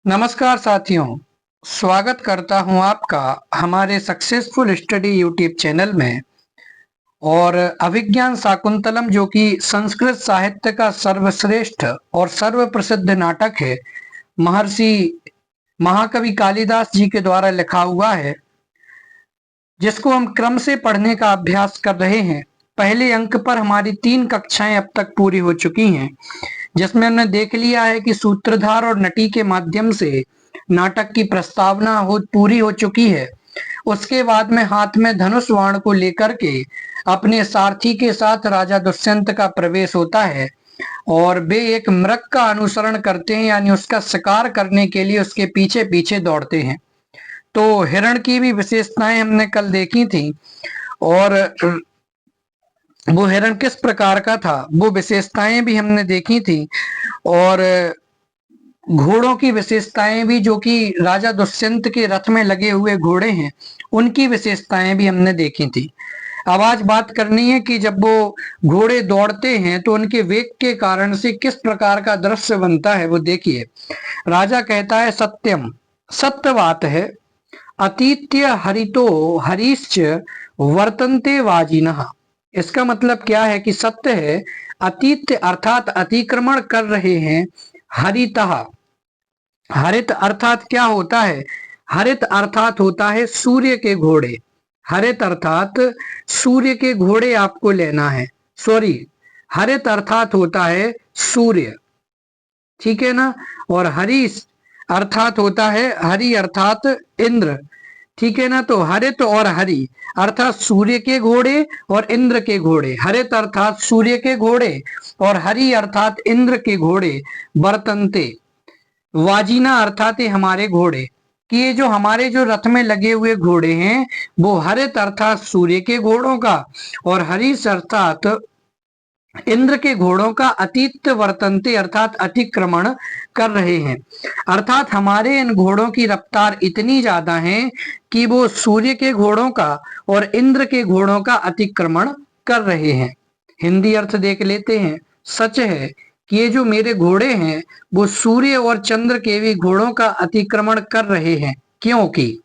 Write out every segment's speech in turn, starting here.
नमस्कार साथियों, स्वागत करता हूं आपका हमारे सक्सेसफुल स्टडी यूट्यूब चैनल में। और अभिज्ञान शाकुंतलम जो कि संस्कृत साहित्य का सर्वश्रेष्ठ और सर्व प्रसिद्ध नाटक है, महर्षि महाकवि कालिदास जी के द्वारा लिखा हुआ है, जिसको हम क्रम से पढ़ने का अभ्यास कर रहे हैं। पहले अंक पर हमारी 3 कक्षाएं अब तक पूरी हो चुकी हैं, जिसमें हमने देख लिया है कि सूत्रधार और नटी के माध्यम से नाटक की प्रस्तावना पूरी हो चुकी है। उसके बाद में हाथ में धनुष बाण को लेकर के अपने सारथी के साथ राजा दुष्यंत का प्रवेश होता है और वे एक मृग का अनुसरण करते हैं, यानी उसका शिकार करने के लिए उसके पीछे पीछे दौड़ते हैं। तो हिरण की भी विशेषताएं हमने कल देखी थी, और वो हिरण किस प्रकार का था वो विशेषताएं भी हमने देखी थी। और घोड़ों की विशेषताएं भी, जो कि राजा दुष्यंत के रथ में लगे हुए घोड़े हैं, उनकी विशेषताएं भी हमने देखी थी। अब आज बात करनी है कि जब वो घोड़े दौड़ते हैं तो उनके वेग के कारण से किस प्रकार का दृश्य बनता है, वो देखिए। राजा कहता है, सत्यम, सत्य बात है, अतीत्य हरितो हरीश्च वर्तन्ते वाजिनः। इसका मतलब क्या है कि सत्य है, अतीत्य अर्थात अतिक्रमण कर रहे हैं, हरितः, हरित अर्थात क्या होता है? हरित अर्थात होता है सूर्य के घोड़े। हरित अर्थात सूर्य के घोड़े आपको लेना है, सॉरी, हरित अर्थात होता है सूर्य, ठीक है ना। और हरीश अर्थात होता है, हरि अर्थात इंद्र, ठीक है ना। तो हरित और हरि अर्थात सूर्य के घोड़े और इंद्र के घोड़े, हरित अर्थात सूर्य के घोड़े और हरि अर्थात इंद्र के घोड़े, वर्तन्ते, वाजिना अर्थात हमारे घोड़े, कि ये जो हमारे जो रथ में लगे हुए घोड़े हैं वो हरित अर्थात सूर्य के घोड़ों का और हरीश अर्थात इंद्र के घोड़ों का अतीत वर्तन्ते अर्थात अतिक्रमण कर रहे हैं। अर्थात हमारे इन घोड़ों की रफ्तार इतनी ज्यादा है कि वो सूर्य के घोड़ों का और इंद्र के घोड़ों का अतिक्रमण कर रहे हैं। हिंदी अर्थ देख लेते हैं। सच है कि ये जो मेरे घोड़े हैं वो सूर्य और चंद्र के भी घोड़ों का अतिक्रमण कर रहे हैं, क्योंकि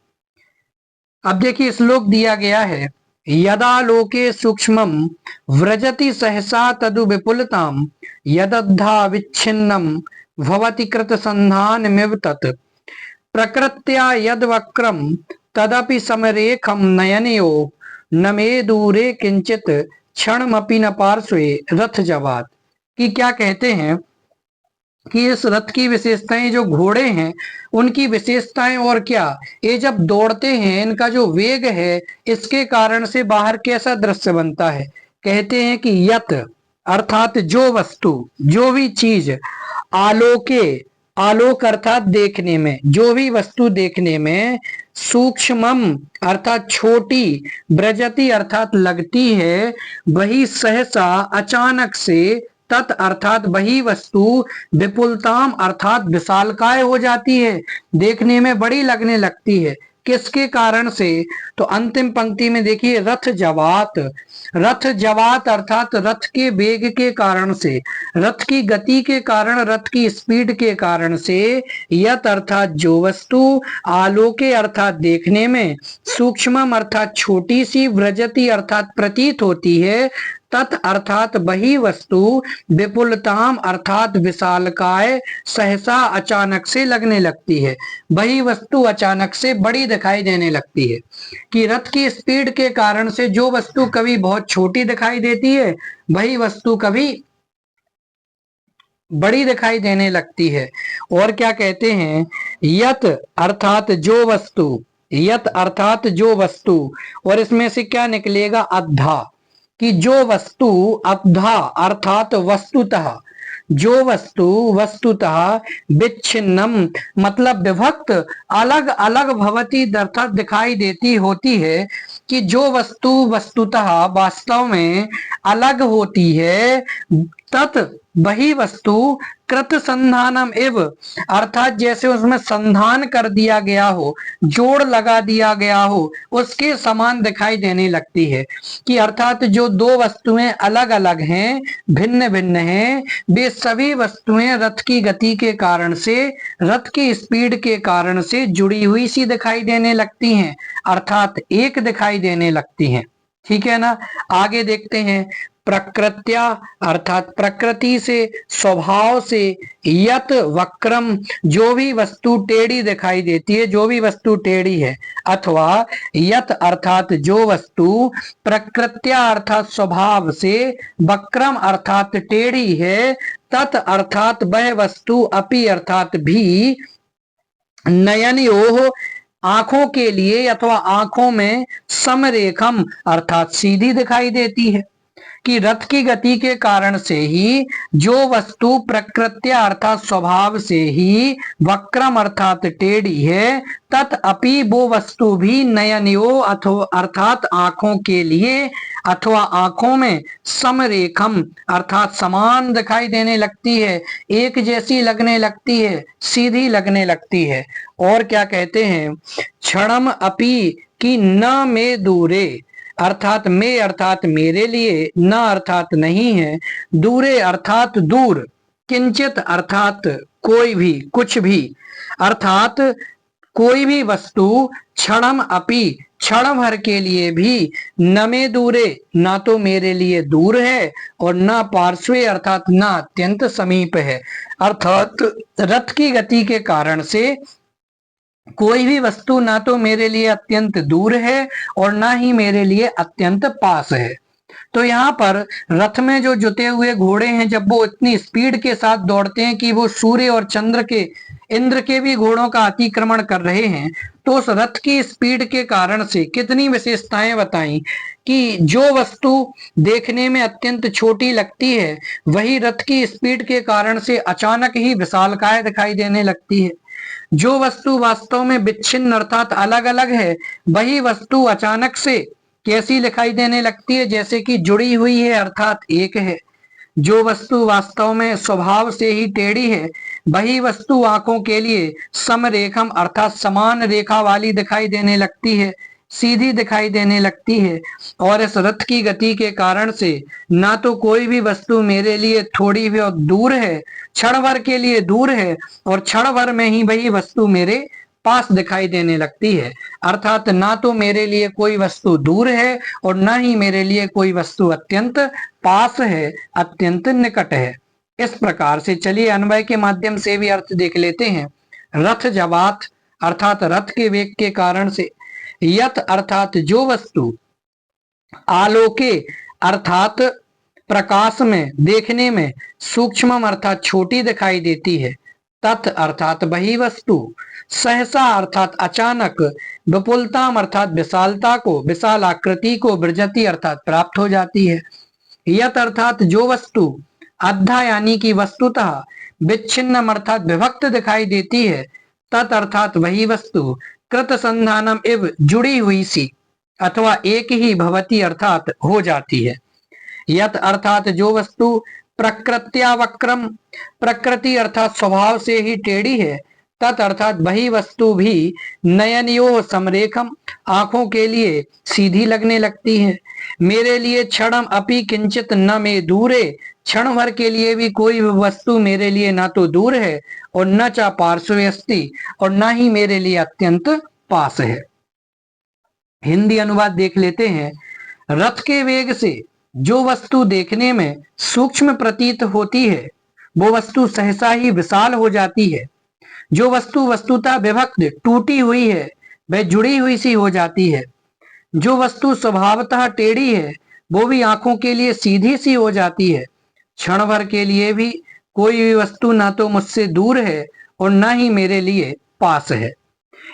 अब देखिए श्लोक दिया गया है, यदा लोके सूक्ष्मम व्रजति सहसा तदु विपुलताम यदद्धा विच्छिन्नम भवति कृत संधानमिव तत् प्रकृत्या यद वक्रम तदपि समरेखम नयनयो न मे दूरे किंचित क्षणमपि न पार्श्वे रथ जवात। कि क्या कहते हैं कि इस रथ की विशेषताएं, जो घोड़े हैं उनकी विशेषताएं, और क्या ये जब दौड़ते हैं इनका जो वेग है, इसके कारण से बाहर कैसा दृश्य बनता है। कहते हैं कि यत अर्थात जो वस्तु, जो भी चीज, आलोके, आलोक अर्थात देखने में, जो भी वस्तु देखने में, सूक्ष्मम अर्थात छोटी, ब्रजति अर्थात लगती है, वही सहसा अचानक से, तत् अर्थात वही वस्तु, विपुलताम अर्थात विशालकाय हो जाती है, देखने में बड़ी लगने लगती है। किसके कारण से? तो अंतिम पंक्ति में देखिए, रथ जवात, रथ जवात अर्थात रथ के वेग के कारण से, रथ की गति के कारण, रथ की स्पीड के कारण से, यत अर्थात जो वस्तु, आलोके अर्थात देखने में, सूक्ष्म अर्थात छोटी सी, व्रजति अर्थात प्रतीत होती है, तत् अर्थात वही वस्तु, विपुलताम अर्थात विशालकाय, सहसा अचानक से लगने लगती है, वही वस्तु अचानक से बड़ी दिखाई देने लगती है। कि रथ की स्पीड के कारण से जो वस्तु कभी बहुत छोटी दिखाई देती है, वही वस्तु कभी बड़ी दिखाई देने लगती है। और क्या कहते हैं, यत अर्थात जो वस्तु, यत अर्थात जो वस्तु, और इसमें से क्या निकलेगा, अद्धा, कि जो वस्तु, अद्धा अर्थात वस्तुतः, जो वस्तु वस्तुतः, विच्छिन्नम मतलब विभक्त, अलग अलग भवती अर्थात दिखाई देती होती है, कि जो वस्तु वस्तुतः वास्तव में अलग होती है, तत् वही वस्तु कृत संधानम एव, अर्थात जैसे उसमें संधान कर दिया गया हो, जोड़ लगा दिया गया हो, उसके समान दिखाई देने लगती है। कि अर्थात जो दो वस्तुएं अलग अलग हैं, भिन्न भिन्न हैं, वे सभी वस्तुएं रथ की गति के कारण से, रथ की स्पीड के कारण से जुड़ी हुई सी दिखाई देने लगती हैं, अर्थात एक दिखाई देने लगती हैं। ठीक है ना। आगे देखते हैं, प्रकृत्या अर्थात प्रकृति से, स्वभाव से, यत वक्रम, जो भी वस्तु टेढ़ी दिखाई देती है, जो भी वस्तु टेढ़ी है, अथवा यत अर्थात जो वस्तु, प्रकृत्या अर्थात स्वभाव से, वक्रम अर्थात टेढ़ी है, तत् अर्थात वह वस्तु, अपि अर्थात भी, नयनयोः आंखों के लिए अथवा आंखों में, समरेखम अर्थात सीधी दिखाई देती है। कि रथ की गति के कारण से ही जो वस्तु प्रकृत्या अर्थात स्वभाव से ही वक्रम अर्थात टेढ़ी है, तत् अपि वो वस्तु भी नयनयो अथवा अर्थात आंखों के लिए अथवा आंखों में, समरेखम अर्थात समान दिखाई देने लगती है, एक जैसी लगने लगती है, सीधी लगने लगती है। और क्या कहते हैं, क्षणम अपि की न में दूरे, अर्थात में अर्थात मेरे लिए, न अर्थात नहीं है, दूरे अर्थात दूर, किंचित अर्थात कोई भी, कुछ भी, अर्थात कोई भी वस्तु, क्षणम अपि क्षण भर के लिए भी, न में दूरे ना तो मेरे लिए दूर है, और न पार्श्वे अर्थात न अत्यंत समीप है। अर्थात रथ की गति के कारण से कोई भी वस्तु ना तो मेरे लिए अत्यंत दूर है और ना ही मेरे लिए अत्यंत पास है। तो यहाँ पर रथ में जो जुते हुए घोड़े हैं, जब वो इतनी स्पीड के साथ दौड़ते हैं कि वो सूर्य और चंद्र के, इंद्र के भी घोड़ों का अतिक्रमण कर रहे हैं, तो उस रथ की स्पीड के कारण से कितनी विशेषताएं बताई कि जो वस्तु देखने में अत्यंत छोटी लगती है, वही रथ की स्पीड के कारण से अचानक ही विशालकाय दिखाई देने लगती है। जो वस्तु वास्तव में विच्छिन्न अर्थात अलग अलग है, वही वस्तु अचानक से कैसी दिखाई देने लगती है, जैसे कि जुड़ी हुई है अर्थात एक है। जो वस्तु वास्तव में स्वभाव से ही टेढ़ी है, वही वस्तु आंखों के लिए समरेखम अर्थात समान रेखा वाली दिखाई देने लगती है, सीधी दिखाई देने लगती है। और इस रथ की गति के कारण से ना तो कोई भी वस्तु मेरे लिए थोड़ी भी और दूर है, क्षण भर के लिए दूर है, और क्षण भर में ही वही वस्तु मेरे पास दिखाई देने लगती है। अर्थात ना तो मेरे लिए कोई वस्तु दूर है और ना ही मेरे लिए कोई वस्तु अत्यंत पास है, अत्यंत निकट है। इस प्रकार से चलिए अन्वय के माध्यम से भी अर्थ देख लेते हैं। रथ जवात अर्थात रथ के वेग के कारण से, यत अर्थात जो वस्तु, आलोके अर्थात प्रकाश में, देखने में, सूक्ष्म अर्थात छोटी दिखाई देती है, तत् अर्थात वही वस्तु, सहसा अर्थात अचानक, विपुलता अर्थात विशालता को, विशाल आकृति को, वृजति अर्थात प्राप्त हो जाती है। यत अर्थात जो वस्तु, अद्धा यानी कि वस्तुतः, विच्छिन्न अर्थात विभक्त दिखाई देती है, तत् अर्थात वही वस्तु, कृत संधानम एव जुड़ी हुई सी अथवा एक ही भवती अर्थात हो जाती है। यत अर्थात जो वस्तु, प्रकृत्या वक्रम प्रकृति अर्थात स्वभाव से ही टेढ़ी है, तत् अर्थात वही वस्तु भी, नयनयो समरेखम आंखों के लिए सीधी लगने लगती है। मेरे लिए क्षणम अपि किंचित न में दूरे, क्षण भर के लिए भी कोई वस्तु मेरे लिए ना तो दूर है और न चा पार्श्वे अस्ति, और ना ही मेरे लिए अत्यंत पास है। हिंदी अनुवाद देख लेते हैं। रथ के वेग से जो वस्तु देखने में सूक्ष्म प्रतीत होती है, वो वस्तु सहसा ही विशाल हो जाती है। जो वस्तु वस्तुतः विभक्त, टूटी हुई है, वह जुड़ी हुई सी हो जाती है। जो वस्तु स्वभावतः टेढ़ी है, वो भी आंखों के लिए सीधी सी हो जाती है। क्षण भर के लिए भी कोई भी वस्तु ना तो मुझसे दूर है और ना ही मेरे लिए पास है।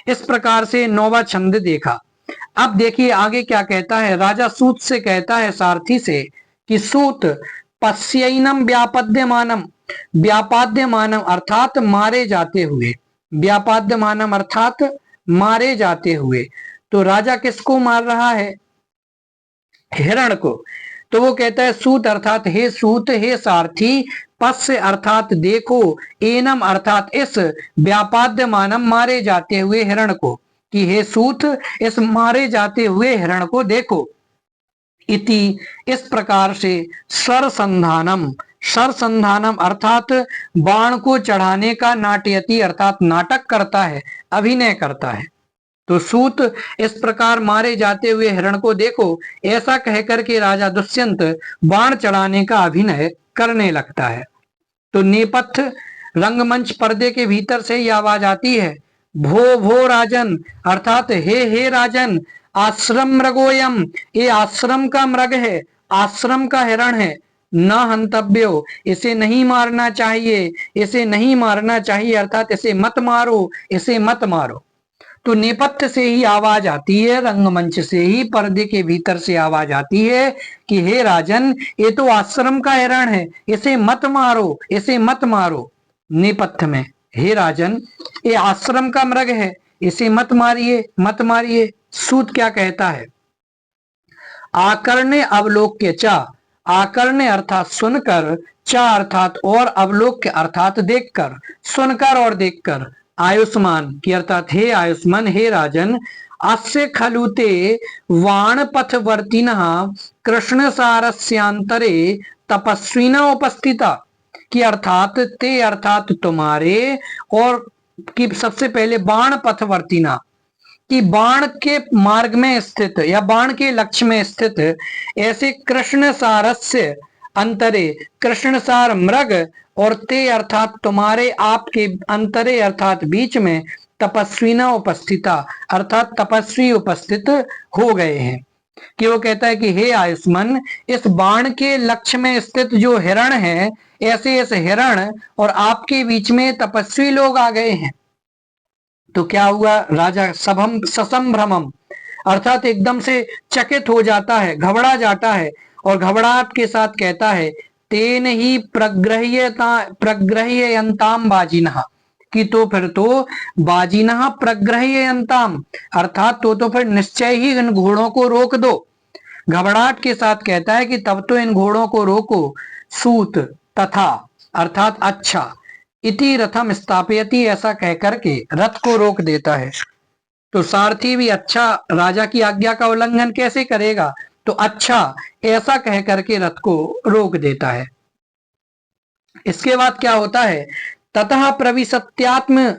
इस प्रकार से नौवा छंद देखा। अब देखिए आगे क्या कहता है। राजा सूत से कहता है सारथी से कि सूत, पश्यैनम व्यापद्यमानम, व्यापाद्यमानम अर्थात मारे जाते हुए, व्यापाद्यमानम अर्थात मारे जाते हुए। तो राजा किसको मार रहा है? हिरण को। तो वो कहता है सूत अर्थात हे सूत, हे सारथी, पश्य अर्थात देखो, एनम अर्थात इस, व्यापाद्यमानम मारे जाते हुए हिरण को, कि हे सूत इस मारे जाते हुए हिरण को देखो। इति इस प्रकार से सरसंधानम, सरसंधानम अर्थात बाण को चढ़ाने का, नाट्यति अर्थात नाटक करता है, अभिनय करता है। तो सूत इस प्रकार मारे जाते हुए हिरण को देखो, ऐसा कहकर के राजा दुष्यंत बाण चढ़ाने का अभिनय करने लगता है। तो नेपथ्य रंगमंच पर्दे के भीतर से ही आवाज आती है, भो भो राजन अर्थात हे राजन, आश्रम मृगोयम, ये आश्रम का मृग है, आश्रम का हिरण है, न हंतव्यो, इसे नहीं मारना चाहिए, इसे नहीं मारना चाहिए अर्थात इसे मत मारो, इसे मत मारो। तो नेपथ्य से ही आवाज आती है, रंगमंच से ही, पर्दे के भीतर से आवाज आती है कि हे राजन, ये तो आश्रम का हिरण है, इसे मत मारो, इसे मत मारो। नेपथ्य में हे राजन, ये आश्रम का मृग है, इसे मत मारिए, मत मारिए। सूत क्या कहता है, आकर्ण्य अवलोक्य चा, आकर्ण्य अर्थात सुनकर, चा अर्थात और, अवलोक्य अर्थात देखकर, सुनकर और देखकर, आयुष्मान की अर्थात हे आयुष्मान, हे राजन, अस्य खलुते वाणपथवर्तिनः कृष्ण सारस्यांतरे तपस्विना उपस्थिता, की अर्थात ते अर्थात तुम्हारे, और कि सबसे पहले बाण पथवर्तिना, कि बाण के मार्ग में स्थित या बाण के लक्ष्य में स्थित ऐसे कृष्ण सारस्य अंतरे, कृष्ण सार मृग, और ते अर्थात तुम्हारे, आपके, अंतरे अर्थात बीच में, तपस्विना उपस्थिता अर्थात तपस्वी उपस्थित हो गए हैं। कि वो कहता है कि हे आयुष्मान, इस बाण के लक्ष्य में स्थित जो हिरण है, ऐसे इस हिरण और आपके बीच में तपस्वी लोग आ गए हैं। तो क्या हुआ, राजा सबम ससंभ्रमम अर्थात एकदम से चकित हो जाता है, घबरा जाता है, और घबराहट के साथ कहता है, तेन ही प्रग्रह्ययंताम बाजिनः, कि तो फिर तो बाजिनः प्रग्रह्ययंताम अर्थात तो फिर निश्चय ही इन घोड़ों को रोक दो। घबराहट के साथ कहता है कि तब तो इन घोड़ों को रोको। सूत तथा अर्थात अच्छा, इति रथम स्थापयति ऐसा कहकर के रथ को रोक देता है। तो सारथी भी अच्छा, राजा की आज्ञा का उल्लंघन कैसे करेगा, तो अच्छा ऐसा कह करके रथ को रोक देता है। इसके बाद क्या होता है, ततः प्रविशत्यात्म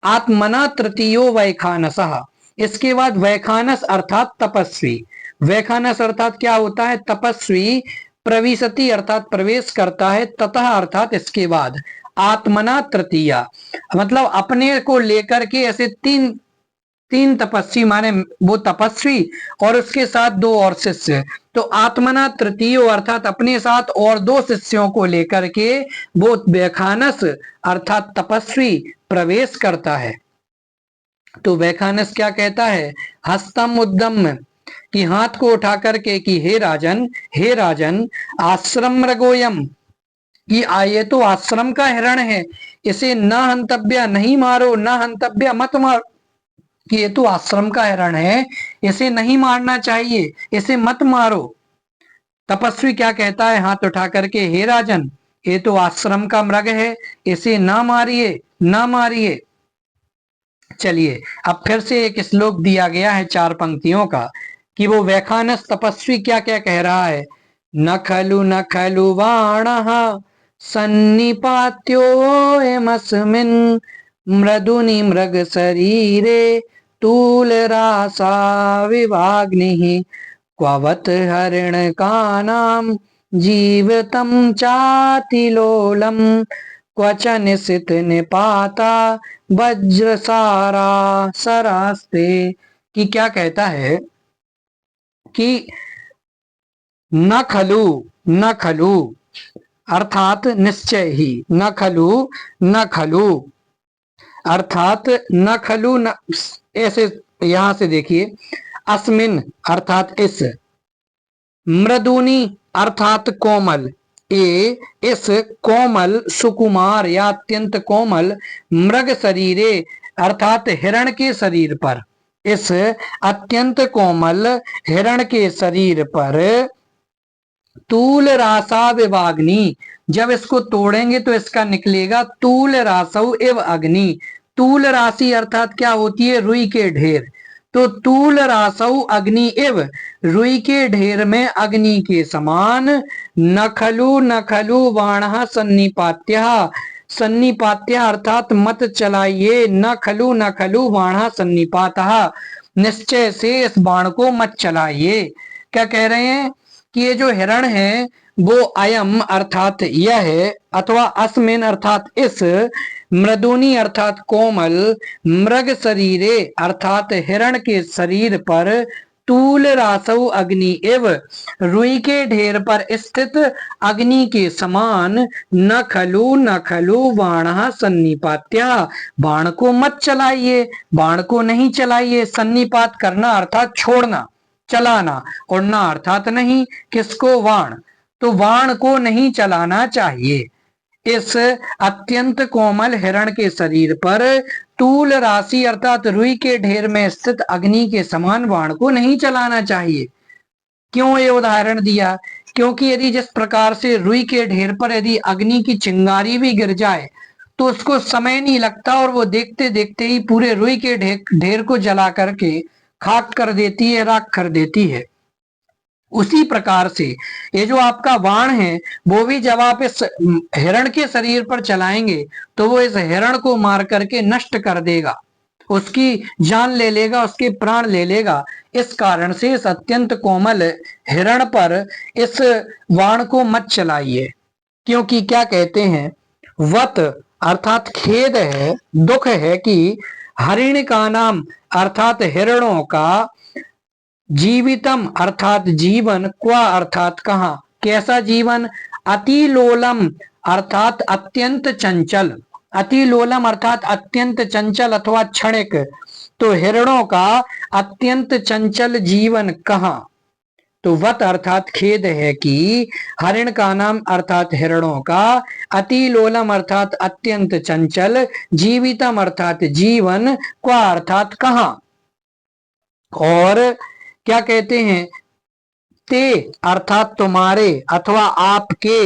आत्मना तृतीयो वैखानसः, इसके बाद वैखानस अर्थात तपस्वी, वैखानस अर्थात क्या होता है, तपस्वी, प्रविशति अर्थात प्रवेश करता है, ततः अर्थात इसके बाद, आत्मना तृतीया मतलब अपने को लेकर के ऐसे तीन तपस्वी, माने वो तपस्वी और उसके साथ दो और शिष्य। तो आत्मना तृतीय अर्थात अपने साथ और दो शिष्यों को लेकर के वो वैखानस अर्थात तपस्वी प्रवेश करता है। तो वैखानस क्या कहता है, हस्तम उद्दम, कि हाथ को उठा करके कि हे राजन, आश्रम मृगोयम, कि आये तो आश्रम का हिरण है, इसे न हंतव्य, नहीं मारो, न हंतव्य मत मारो, कि ये तो आश्रम का हिरण है, इसे नहीं मारना चाहिए, इसे मत मारो। तपस्वी क्या कहता है, हाथ उठा करके, हे राजन, ये तो आश्रम का मृग है, इसे ना मारिए, ना मारिए। चलिए अब फिर से एक श्लोक दिया गया है 4 पंक्तियों का, कि वो वैखानस तपस्वी क्या क्या कह रहा है, न खलु वाणः सन्निपात्योऽयमस्मिन् मृदुनि मृग शरीरे तूलरासा विवाग्निः क्ववत् हरिणकानां जीवितं चातिलोलं क्वच निशित निपाता वज्रसारा सरास्ते। कि क्या कहता है कि न खलु अर्थात निश्चय ही, न खलु अर्थात न खलु न, ऐसे यहां से देखिए, अस्मिन अर्थात इस, मृदुनी अर्थात कोमल, इस कोमल सुकुमार या अत्यंत कोमल, मृग शरीरे अर्थात हिरण के शरीर पर, इस अत्यंत कोमल हिरण के शरीर पर तूल रासा विवाग्नि, जब इसको तोड़ेंगे तो इसका निकलेगा तूल रासव एव अग्नि। तूल राशि अर्थात क्या होती है? रुई के ढेर। तो तूल रासव अग्नि एव, रुई के ढेर में अग्नि के समान। न खलु बाणः सन्निपात्यः, सन्निपात्य अर्थात मत चलाइए। न खलु बाणः सन्निपातः, निश्चय से इस बाण को मत चलाइए। क्या कह रहे हैं कि ये जो हिरण है वो अयम अर्थात यह है, अथवा अस्मिन अर्थात इस, मृदुनी अर्थात कोमल, मृग शरीरे अर्थात हिरण के शरीर पर, तूल रासव अग्नि एव, रुई के ढेर पर स्थित अग्नि के समान। न खलु बाणः सन्निपात्या, बाण को मत चलाइए, बाण को नहीं चलाइए। सन्निपात करना अर्थात छोड़ना, चलाना, और ना अर्थात नहीं। किसको? वाण। तो वाण को नहीं चलाना चाहिए। इस अत्यंत कोमल हिरण के शरीर पर तूल राशि अर्थात रुई के ढेर में स्थित अग्नि के समान बाण को नहीं चलाना चाहिए। क्यों ये उदाहरण दिया? क्योंकि यदि जिस प्रकार से रुई के ढेर पर यदि अग्नि की चिंगारी भी गिर जाए तो उसको समय नहीं लगता, और वो देखते देखते ही पूरे रुई के ढेर को जला करके खाक कर देती है, राख कर देती है। उसी प्रकार से ये जो आपका बाण है वो भी जब आप इस हिरण के शरीर पर चलाएंगे तो वो इस हिरण को मार करके नष्ट कर देगा, उसकी जान ले लेगा, उसके प्राण ले लेगा। इस कारण से इस अत्यंत कोमल हिरण पर इस बाण को मत चलाइए। क्योंकि क्या कहते हैं? वत अर्थात खेद है, दुख है कि हरिण का नाम अर्थात हिरणों का, जीवितम अर्थात जीवन, क्वा अर्थात कहाँ, कैसा जीवन, अतिलोलम अर्थात अत्यंत चंचल, अतिलोलम अर्थात अत्यंत चंचल अथवा क्षणिक। तो हिरणों का अत्यंत चंचल जीवन कहाँ? तो वत अर्थात खेद है कि हरिण का नाम अर्थात हिरणों का, अतिलोलम अर्थात अत्यंत चंचल, जीवितम अर्थात जीवन, क्वा अर्थात कहाँ। और क्या कहते हैं? ते अर्थात तुम्हारे अथवा आपके,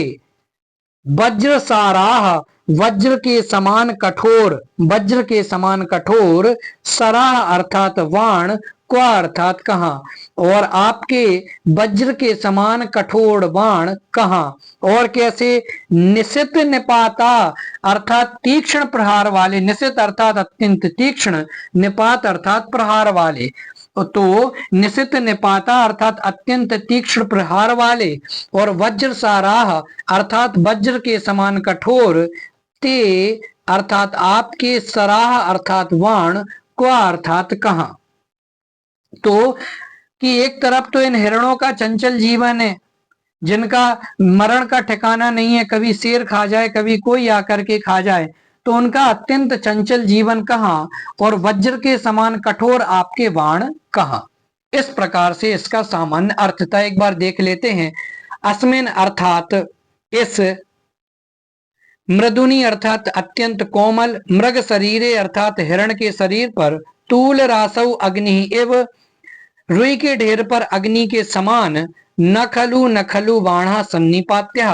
वज्र साराह वज्र के समान कठोर, वज्र के समान कठोर, सराह अर्थात वाण, क्वा अर्थात कहाँ, और आपके वज्र के समान कठोर बाण कहाँ और कैसे। निशित निपाता अर्थात तीक्ष्ण प्रहार वाले, निशित अर्थात अत्यंत तीक्ष्ण, निपात अर्थात प्रहार वाले। तो निशित निपाता अर्थात अत्यंत तीक्ष्ण प्रहार वाले, और वज्र साराह अर्थात वज्र के समान कठोर, ते अर्थात आपके, सराह अर्थात वाण, क्वा अर्थात कहाँ। तो कि एक तरफ तो इन हिरणों का चंचल जीवन है जिनका मरण का ठिकाना नहीं है, कभी शेर खा जाए, कभी कोई आकर के खा जाए, तो उनका अत्यंत चंचल जीवन कहाँ, और वज्र के समान कठोर आपके बाण कहाँ। इस प्रकार से इसका सामान्य अर्थ था, एक बार देख लेते हैं। अस्मिन अर्थात इस, मृदुनी अर्थात अत्यंत कोमल, मृग शरीरे अर्थात हिरण के शरीर पर, तूल रासव अग्नि एव, रुई के ढेर पर अग्नि के समान, न खलु बाणा सन्निपात्या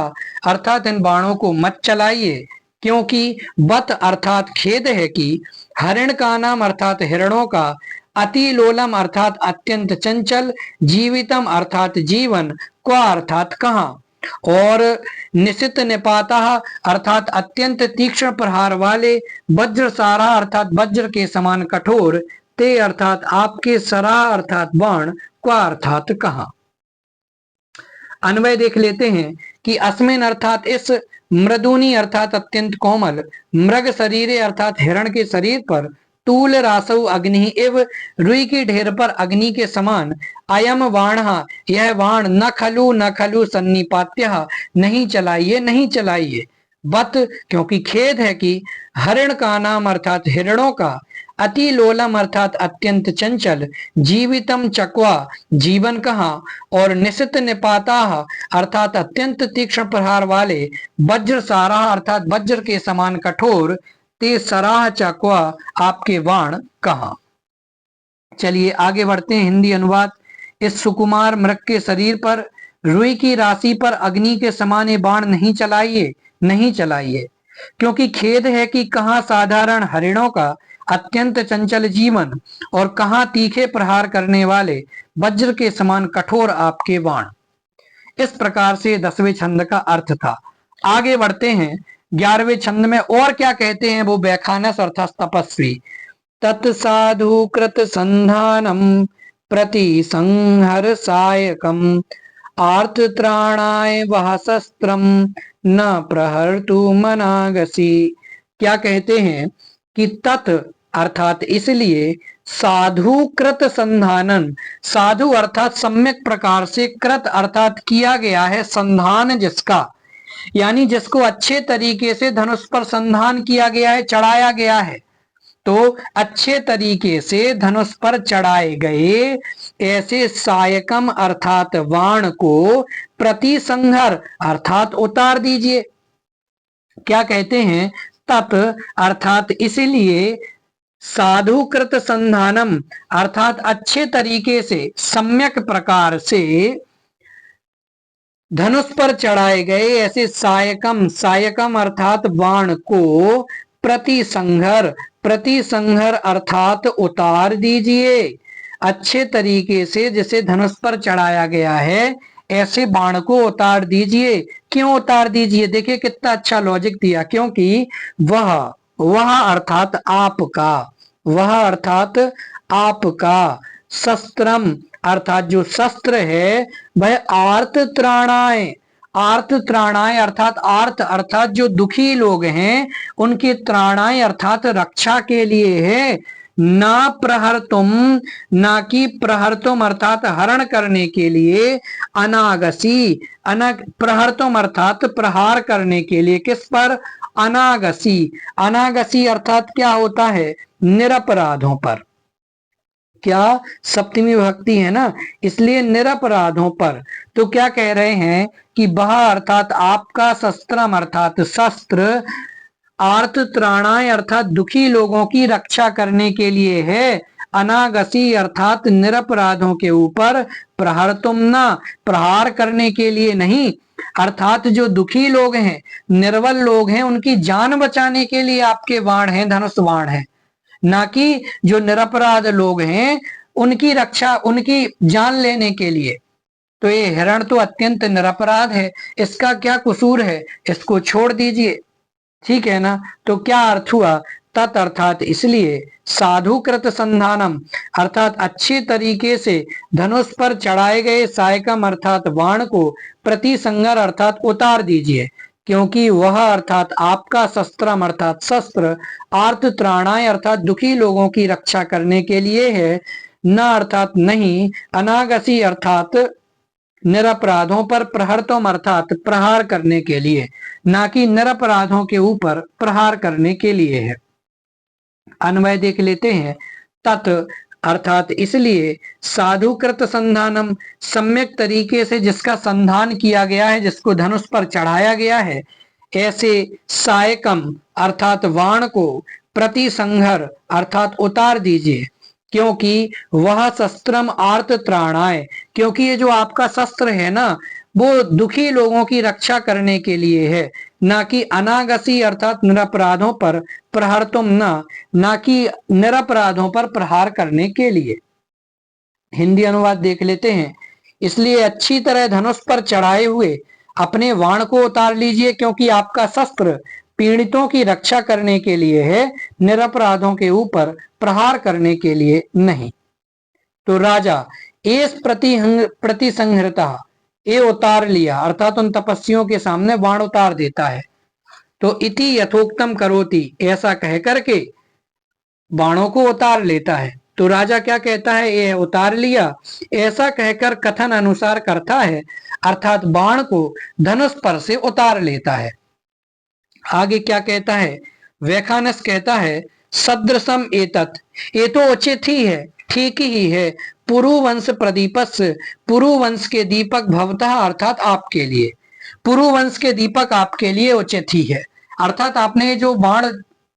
अर्थात इन बाणों को मत चलाइए। क्योंकि बत अर्थात खेद है कि हरिण का नाम अर्थात हिरणों का, अतिलोलम अर्थात अत्यंत चंचल, जीवितम अर्थात जीवन, क्वा अर्थात कहाँ, और निशित निपाता अर्थात अत्यंत तीक्ष्ण प्रहार वाले, वज्र सारा अर्थात वज्र के समान कठोर, ते अर्थात आपके, सरा अर्थात बाण, क्वा अर्थात कहाँ। अन्वय देख लेते हैं कि अस्मिन अर्थात इस, मृदुनी अर्थात अत्यंत कोमल, मृग शरीरे अर्थात हिरण के शरीर पर, तूल रासव अग्नि एव, रुई के ढेर पर अग्नि के समान, अयम बाण यह बाण, न खलु सन्निपात्य नहीं चलाइए, नहीं चलाइए। बत क्योंकि खेद है कि हरिण का नाम अर्थात हिरणों का, अति लोलम अर्थात अत्यंत चंचल, जीवितम चक्वा जीवन कहाँ, और निशित निपाता अर्थात अत्यंत तीक्ष्ण प्रहार वाले, वज्र सारा अर्थात वज्र के समान कठोर, ते सराह चक्वा आपके बाण कहाँ। चलिए आगे बढ़ते हैं। हिंदी अनुवाद। इस सुकुमार मृग के शरीर पर रुई की राशि पर अग्नि के समान ये बाण नहीं चलाइए, नहीं चलाइए, क्योंकि खेद है कि कहाँ साधारण हरिणों का अत्यंत चंचल जीवन और कहाँ तीखे प्रहार करने वाले वज्र के समान कठोर आपके बाण। इस प्रकार से 10वें छंद का अर्थ था। आगे बढ़ते हैं 11वें छंद में और क्या कहते हैं वो व्याख्यानस अर्थात तपस्वी। तत्साधु कृत संधानम प्रति संहर सायकम आर्त त्राणाय वह शस्त्रम न प्रहर्तु मनागसी। क्या कहते हैं कि तत् अर्थात इसलिए साधु कृत संधानन, साधु अर्थात सम्यक प्रकार से, कृत अर्थात किया गया है, संधान जिसका, यानी जिसको अच्छे तरीके से धनुष पर संधान किया गया है, चढ़ाया गया है, तो अच्छे तरीके से धनुष पर चढ़ाए गए ऐसे सायकम अर्थात वाण को प्रति संहर अर्थात उतार दीजिए। क्या कहते हैं, तत् अर्थात इसलिए साधुकृत संधानम अर्थात अच्छे तरीके से, सम्यक प्रकार से धनुष पर चढ़ाए गए ऐसे सायकम, सायकम अर्थात बाण को प्रति संहर, प्रति संहर अर्थात उतार दीजिए। अच्छे तरीके से जिसे धनुष पर चढ़ाया गया है ऐसे बाण को उतार दीजिए। क्यों उतार दीजिए, देखिए कितना अच्छा लॉजिक दिया, क्योंकि वह अर्थात आपका, वह अर्थात आपका शस्त्रम अर्थात जो शस्त्र है वह आर्त त्राणाय, आर्त त्राणाय अर्थात आर्त अर्थात जो दुखी लोग हैं उनके त्राणाय अर्थात रक्षा के लिए है। ना प्रहर तुम, ना कि प्रहर तुम अर्थात हरण करने के लिए, अनागसी, प्रहर तुम अर्थात प्रहार करने के लिए, किस पर, अनागसी, अनागसी अर्थात क्या होता है, निरपराधों पर। क्या सप्तमी विभक्ति है ना, इसलिए निरपराधों पर। तो क्या कह रहे हैं कि वह अर्थात आपका शस्त्रम अर्थात शस्त्र आर्त त्राणाय अर्थात दुखी लोगों की रक्षा करने के लिए है, अनागसी अर्थात निरपराधों के ऊपर, प्रहर तुम ना प्रहार करने के लिए नहीं, अर्थात जो दुखी लोग हैं, निर्बल लोग हैं, उनकी जान बचाने के लिए आपके बाण हैं, धनुष बाण है, ना कि जो निरपराध लोग हैं उनकी रक्षा, उनकी जान लेने के लिए। तो ये हिरण तो अत्यंत निरपराध है, इसका क्या कसूर है, इसको छोड़ दीजिए, ठीक है ना। तो क्या अर्थ हुआ, तत् अर्थात इसलिए साधुकृत संधानम अर्थात अच्छे तरीके से धनुष पर चढ़ाए गए सायकम अर्थात बाण को प्रति संगर अर्थात उतार दीजिए, क्योंकि वह अर्थात आपका शस्त्रम अर्थात शस्त्र आर्त त्राणाय अर्थात दुखी लोगों की रक्षा करने के लिए है, न अर्थात नहीं, अनागसी अर्थात निरपराधों पर, प्रहर्तुम अर्थात प्रहार करने के लिए, ना कि निरपराधों के ऊपर प्रहार करने के लिए है। अन्वय देख लेते हैं। तत् अर्थात इसलिए साधुकृत संधानम सम्यक तरीके से जिसका संधान किया गया है, जिसको धनुष पर चढ़ाया गया है, ऐसे सायकम अर्थात वाण को प्रति संहर अर्थात उतार दीजिए, क्योंकि वह शस्त्रम आर्त त्राणाय, क्योंकि ये जो आपका शस्त्र है ना वो दुखी लोगों की रक्षा करने के लिए है, ना कि अनागसी अर्थात निरपराधों पर, प्रहर तुम ना कि निरपराधों पर प्रहार करने के लिए। हिंदी अनुवाद देख लेते हैं। इसलिए अच्छी तरह धनुष पर चढ़ाए हुए अपने वाण को उतार लीजिए, क्योंकि आपका शस्त्र पीड़ितों की रक्षा करने के लिए है, निरपराधों के ऊपर प्रहार करने के लिए नहीं। तो राजा एस प्रतिसंहृता, ये उतार लिया अर्थात उन तपस्वियों के सामने बाण उतार देता है। तो इति यथोक्तम करोति, ऐसा कह करके बाणों को उतार लेता है। तो राजा क्या कहता है, ये उतार लिया, ऐसा कहकर कथन अनुसार करता है, अर्थात बाण को धनुष पर से उतार लेता है। आगे क्या कहता है, व्याख्यानस कहता है सदृशम एतत्, ये तो उचित ही है, ठीक ही है, पुरुवंश प्रदीपस्य, पुरुवंश के दीपक भवतः अर्थात आपके लिए, पुरुवंश के दीपक आपके लिए उचित ही है। अर्थात आपने जो बाण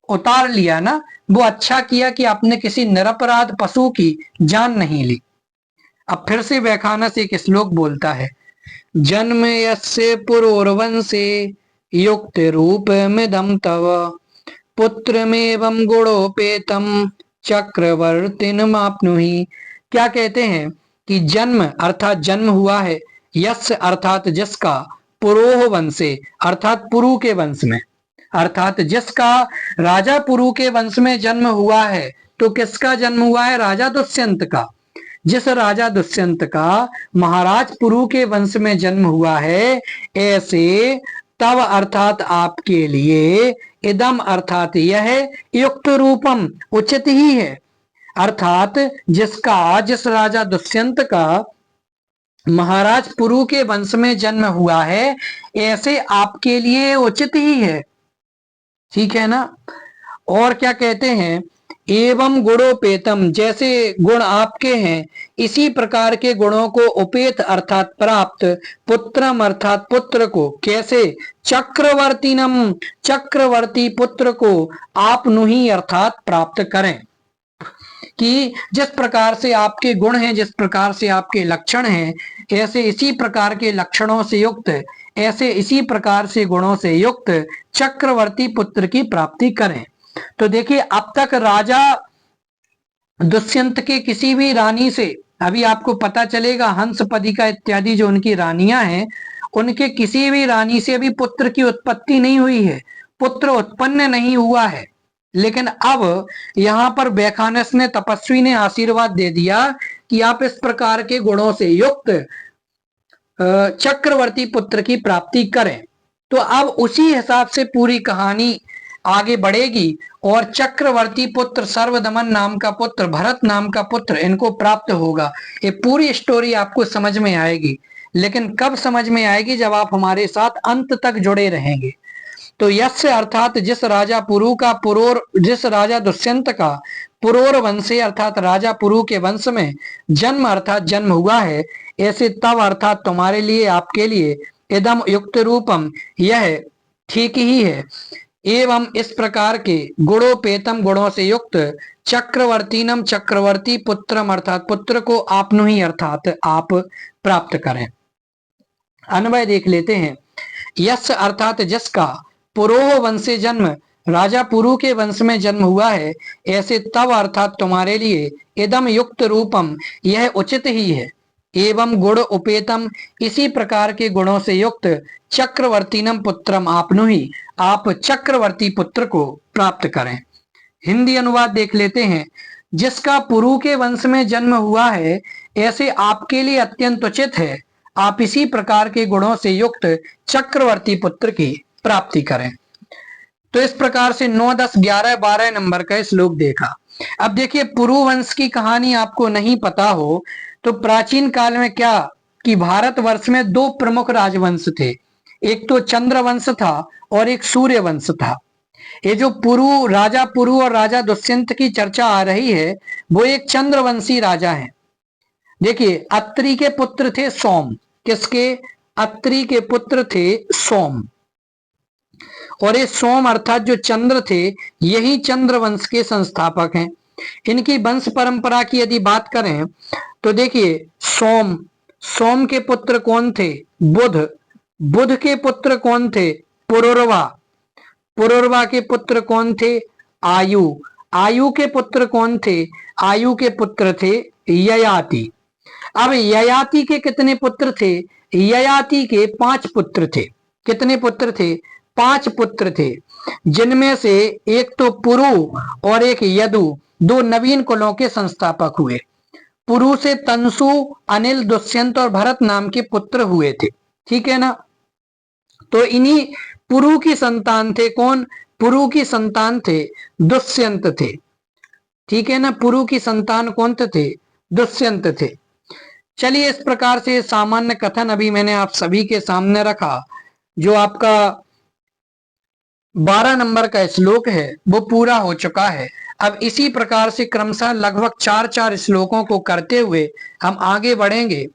उतार लिया ना वो अच्छा किया कि आपने किसी निरपराध पशु की जान नहीं ली। अब फिर से व्याख्यानस एक श्लोक बोलता है, जन्म यस्य पुरोर्वंशे युक्त रूपमिदं तव पुत्रमेवं गुणोपेतम चक्रवर्तिनमाप्नुहि। क्या कहते हैं कि जन्म अर्थात जन्म हुआ है, यस्य अर्थात जिसका, पुरोह वंशे अर्थात पुरु के वंश में, अर्थात जिसका राजा पुरु के वंश में जन्म हुआ है। तो किसका जन्म हुआ है? राजा दुष्यंत का। जिस राजा दुष्यंत का महाराज पुरु के वंश में जन्म हुआ है, ऐसे तब अर्थात आपके लिए, इदम अर्थात यह, युक्त रूपम उचित ही है। अर्थात जिस राजा दुष्यंत का महाराज पुरु के वंश में जन्म हुआ है, ऐसे आपके लिए उचित ही है। ठीक है ना। और क्या कहते हैं? एवं गुणोपेतम, जैसे गुण आपके हैं इसी प्रकार के गुणों को उपेत अर्थात प्राप्त, पुत्रम अर्थात पुत्र को, कैसे? चक्रवर्तीनम, चक्रवर्ती पुत्र को आप नुही अर्थात प्राप्त करें। कि जिस प्रकार से आपके गुण हैं, जिस प्रकार से आपके लक्षण हैं, ऐसे इसी प्रकार के लक्षणों से युक्त, ऐसे इसी प्रकार से गुणों से युक्त चक्रवर्ती पुत्र की प्राप्ति करें। तो देखिए, अब तक राजा दुष्यंत के किसी भी रानी से, अभी आपको पता चलेगा हंस पदिका इत्यादि जो उनकी रानियां हैं, उनके किसी भी रानी से अभी पुत्र की उत्पत्ति नहीं हुई है, पुत्र उत्पन्न नहीं हुआ है। लेकिन अब यहाँ पर बैखानस ने, तपस्वी ने आशीर्वाद दे दिया कि आप इस प्रकार के गुणों से युक्त चक्रवर्ती पुत्र की प्राप्ति करें। तो अब उसी हिसाब से पूरी कहानी आगे बढ़ेगी और चक्रवर्ती पुत्र, सर्वदमन नाम का पुत्र, भरत नाम का पुत्र इनको प्राप्त होगा। ये पूरी स्टोरी आपको समझ में आएगी, लेकिन कब समझ में आएगी? जब आप हमारे साथ अंत तक जुड़े रहेंगे। तो यस्य अर्थात जिस राजा पुरु का जिस राजा दुष्यंत का पुरोर वंशे अर्थात राजा पुरु के वंश में जन्म अर्थात जन्म हुआ है, ऐसे तब अर्थात तुम्हारे लिए, आपके लिए, इदम युक्त रूपम यह ठीक ही है, एवं इस प्रकार के गुणोपेतम गुणों से युक्त चक्रवर्तीनम चक्रवर्ती पुत्रम अर्थात पुत्र को आपनु ही अर्थात आप प्राप्त करें। अन्वय देख लेते हैं। यस्य अर्थात जिसका पुरोह वंशे जन्म, राजा पुरु के वंश में जन्म हुआ है, ऐसे तब अर्थात तुम्हारे लिए, इदम युक्त रूपम यह उचित ही है, एवं गुण उपेतम इसी प्रकार के गुणों से युक्त चक्रवर्तीनम पुत्रम आपनु ही आप चक्रवर्ती पुत्र को प्राप्त करें। हिंदी अनुवाद देख लेते हैं। जिसका पुरु के वंश में जन्म हुआ है, ऐसे आपके लिए अत्यंत उचित है, आप इसी प्रकार के गुणों से युक्त चक्रवर्ती पुत्र की प्राप्ति करें। तो इस प्रकार से 9, 10, 11, 12 नंबर का श्लोक देखा। अब देखिए, पुरु वंश की कहानी आपको नहीं पता हो तो प्राचीन काल में क्या कि भारतवर्ष में 2 प्रमुख राजवंश थे, एक तो चंद्र वंश था और एक सूर्य वंश था। ये जो राजा पुरु और राजा दुष्यंत की चर्चा आ रही है, वो एक चंद्रवंशी राजा है। देखिए, अत्रि के पुत्र थे सोम। किसके? अत्रि के पुत्र थे सोम। और ये सोम अर्थात जो चंद्र थे, यही चंद्र वंश के संस्थापक हैं। इनकी वंश परंपरा की यदि बात करें तो देखिए, सोम के पुत्र कौन थे? बुध के पुत्र कौन थे? पुरुरवा के पुत्र कौन थे? आयु के पुत्र कौन थे? आयु के पुत्र थे ययाति। अब ययाति के कितने पुत्र थे? ययाति के 5 पुत्र थे। कितने पुत्र थे? 5 पुत्र थे, जिनमें से एक तो पुरु और एक यदु, 2 नवीन कुलों के संस्थापक हुए। पुरु से तंसु, अनिल, दुष्यंत और भरत नाम के पुत्र हुए थे। ठीक है ना। तो इन्हीं पुरु की संतान थे कौन? पुरु की संतान थे दुष्यंत थे। ठीक है ना। पुरु की संतान कौन थे? दुष्यंत थे। चलिए, इस प्रकार से सामान्य कथन अभी मैंने आप सभी के सामने रखा। जो आपका 12 नंबर का श्लोक है वो पूरा हो चुका है। अब इसी प्रकार से क्रमशः लगभग 4-4 श्लोकों को करते हुए हम आगे बढ़ेंगे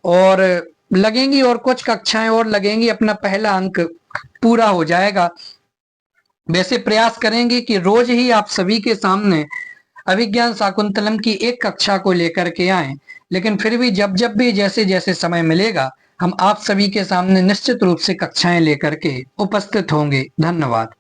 और लगेंगी और कुछ कक्षाएं और लगेंगी, अपना पहला अंक पूरा हो जाएगा। वैसे प्रयास करेंगे कि रोज ही आप सभी के सामने अभिज्ञान शाकुंतलम की एक कक्षा को लेकर के आए, लेकिन फिर भी जब जब भी जैसे जैसे समय मिलेगा हम आप सभी के सामने निश्चित रूप से कक्षाएं लेकर के उपस्थित होंगे। धन्यवाद।